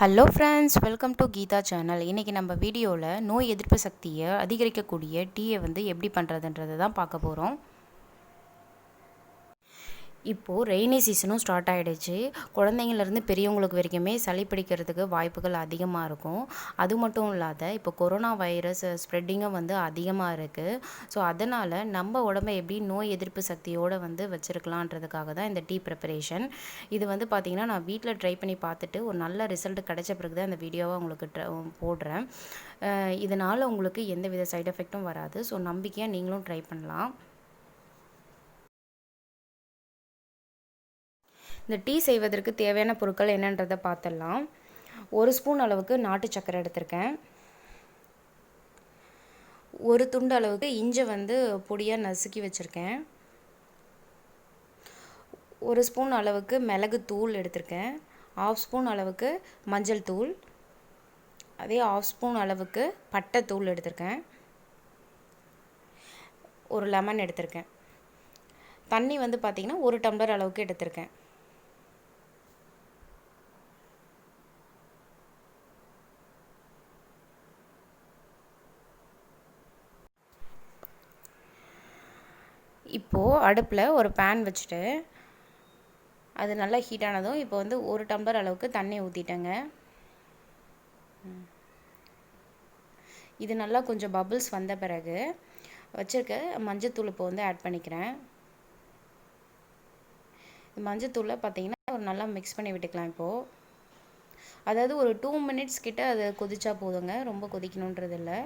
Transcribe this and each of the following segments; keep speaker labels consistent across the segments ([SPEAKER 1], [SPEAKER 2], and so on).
[SPEAKER 1] Hello friends, welcome to Geetha channel. இன்றைக்கி நம்ம வீடியோவில் நோய் எதிர்ப்பு சக்தியை அதிகரிக்கக்கூடிய டீயை எப்படி பண்ணுறதுன்றதை தான் பார்க்க போகிறோம். இப்போது ரெய்னி சீசனும் ஸ்டார்ட் ஆகிடுச்சு. குழந்தைங்கள்லேருந்து பெரியவங்களுக்கு வரைக்குமே சளி பிடிக்கிறதுக்கு வாய்ப்புகள் அதிகமாக இருக்கும். அது மட்டும் இல்லாத இப்போ கொரோனா வைரஸ் ஸ்ப்ரெட்டிங்கும் அதிகமாக இருக்குது. ஸோ அதனால் நம்ம உடம்பை எப்படி நோய் எதிர்ப்பு சக்தியோடு வச்சுருக்கலான்றதுக்காக தான் இந்த டீ ப்ரிப்பரேஷன். இது பார்த்திங்கன்னா நான் வீட்டில் ட்ரை பண்ணி பார்த்துட்டு ஒரு நல்ல ரிசல்ட் கிடைச்ச பிறகு தான் இந்த வீடியோவை உங்களுக்கு போடுறேன். இதனால் உங்களுக்கு எந்த வித சைட் எஃபெக்ட்டும் வராது. ஸோ நம்பிக்கையாக நீங்களும் ட்ரை பண்ணலாம். இந்த டீ செய்வதற்கு தேவையான பொருட்கள் என்னன்றதை பார்த்துடலாம். 1 ஸ்பூன் அளவுக்கு நாட்டு சர்க்கரை எடுத்திருக்கேன். 1 துண்டு அளவுக்கு இஞ்சி பொடியாக நசுக்கி வச்சுருக்கேன். 1 ஸ்பூன் அளவுக்கு மிளகு தூள் எடுத்திருக்கேன். 1/2 ஸ்பூன் அளவுக்கு மஞ்சள் தூள், அதே 1/2 ஸ்பூன் அளவுக்கு பட்டை தூள் எடுத்திருக்கேன். 1 லெமன் எடுத்திருக்கேன். தண்ணி பார்த்திங்கன்னா 1 டம்ளர் அளவுக்கு எடுத்திருக்கேன். இப்போது அடுப்பில் ஒரு பேன் வச்சுட்டு அது நல்லா ஹீட் ஆனதும் இப்போ 1 டம்ளர் அளவுக்கு தண்ணி ஊற்றிட்டேங்க. இது நல்லா கொஞ்சம் பபிள்ஸ் வந்த பிறகு வச்சுருக்க மஞ்சத்தூள் இப்போ ஆட் பண்ணிக்கிறேன். மஞ்சத்தூளை பார்த்திங்கன்னா ஒரு நல்லா மிக்ஸ் பண்ணி விட்டுக்கலாம். இப்போது அதாவது ஒரு 2 மினிட்ஸ் கிட்ட அது கொதிச்சா போதுங்க, ரொம்ப கொதிக்கணுன்றது இல்லை.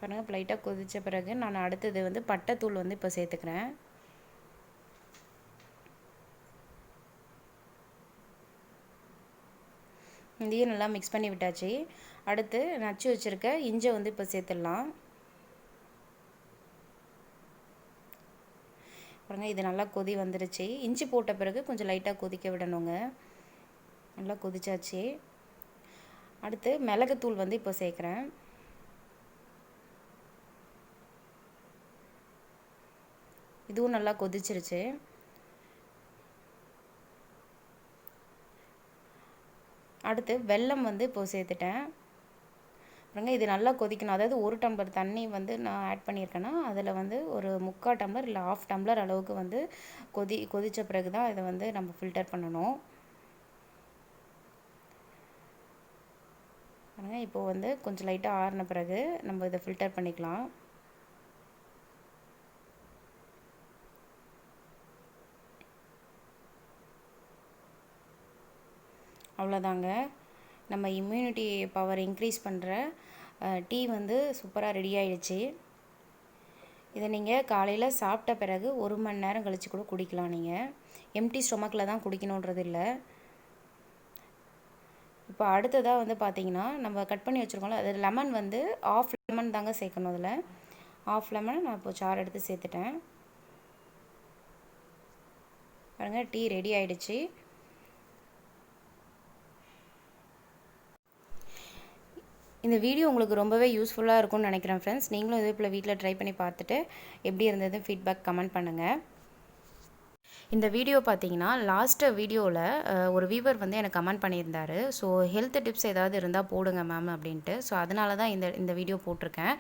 [SPEAKER 1] பாருங்கள், லைட்டாக கொதித்த பிறகு நான் அடுத்தது பட்டைத்தூள் இப்போ சேர்த்துக்கிறேன். இதையும் நல்லா மிக்ஸ் பண்ணி விட்டாச்சு. அடுத்து நச்சு வச்சுருக்க இஞ்சை இப்போ சேர்த்துடலாம். பாருங்கள், இது நல்லா கொதி வந்துருச்சு. இஞ்சி போட்ட பிறகு கொஞ்சம் லைட்டாக கொதிக்க விடணுங்க. நல்லா கொதிச்சாச்சு. அடுத்து மிளகுத்தூள் இப்போ சேர்க்குறேன். இதுவும் நல்லா கொதிச்சிருச்சு. அடுத்து வெல்லம் இப்போ சேர்த்துட்டேன். பாருங்க, இது நல்லா கொதிக்கணும். அதாவது 1 டம்ளர் தண்ணி நான் ஆட் பண்ணியிருக்கேன்னா அதில் ஒரு 3/4 டம்ளர் இல்லை 1/2 டம்ளர் அளவுக்கு கொதித்த பிறகு தான் இதை நம்ம ஃபில்டர் பண்ணணும். பாருங்க, இப்போது கொஞ்சம் லைட்டாக ஆறின பிறகு நம்ம இதை ஃபில்டர் பண்ணிக்கலாம். அவ்வளோதாங்க, நம்ம இம்யூனிட்டி பவர் இன்க்ரீஸ் பண்ணுற டீ சூப்பராக ரெடி ஆகிடுச்சு. இதை நீங்கள் காலையில் சாப்பிட்ட பிறகு 1 மணி நேரம் கழித்து கூட குடிக்கலாம். நீங்கள் எம்டி ஸ்டொமக்கில் தான் குடிக்கணுன்றது இல்லை. இப்போ அடுத்ததாக பார்த்திங்கன்னா நம்ம கட் பண்ணி வச்சுருக்கோம்ல, அது லெமன் 1/2 லெமன் தாங்க சேர்க்கணும். அதில் 1/2 லெமன் நான் இப்போ சாறு எடுத்து சேர்த்துட்டேன். பாருங்கள், டீ ரெடி ஆகிடுச்சு. இந்த வீடியோ உங்களுக்கு ரொம்பவே யூஸ்ஃபுல்லாக இருக்கும்னு நினைக்கிறேன் ஃப்ரெண்ட்ஸ். நீங்களும் இதே போல் வீட்டில் ட்ரை பண்ணி பார்த்துட்டு எப்படி இருந்தது ஃபீட்பேக் கமெண்ட் பண்ணுங்கள். இந்த வீடியோ பார்த்தீங்கன்னா லாஸ்ட் வீடியோவில் ஒரு வியூவர் எனக்கு கமெண்ட் பண்ணியிருந்தார். ஸோ ஹெல்த் டிப்ஸ் ஏதாவது இருந்தால் போடுங்க மேம் அப்படின்ட்டு. ஸோ அதனால தான் இந்த வீடியோ போட்டிருக்கேன்.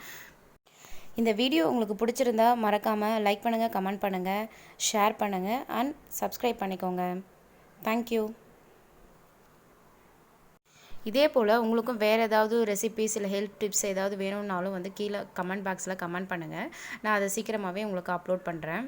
[SPEAKER 1] இந்த வீடியோ உங்களுக்கு பிடிச்சிருந்தா மறக்காமல் லைக் பண்ணுங்கள், கமெண்ட் பண்ணுங்கள், ஷேர் பண்ணுங்கள் அண்ட் சப்ஸ்கிரைப் பண்ணிக்கோங்க. தேங்க்யூ. இதே போல் உங்களுக்கும் வேறு ஏதாவது ரெசிபீஸ் இல்லை ஹெல்த் டிப்ஸ் ஏதாவது வேணும்னாலும் கீழே கமெண்ட் பாக்ஸில் கமெண்ட் பண்ணுங்கள். நான் அதை சீக்கிரமாகவே உங்களுக்கு அப்லோட் பண்ணுறேன்.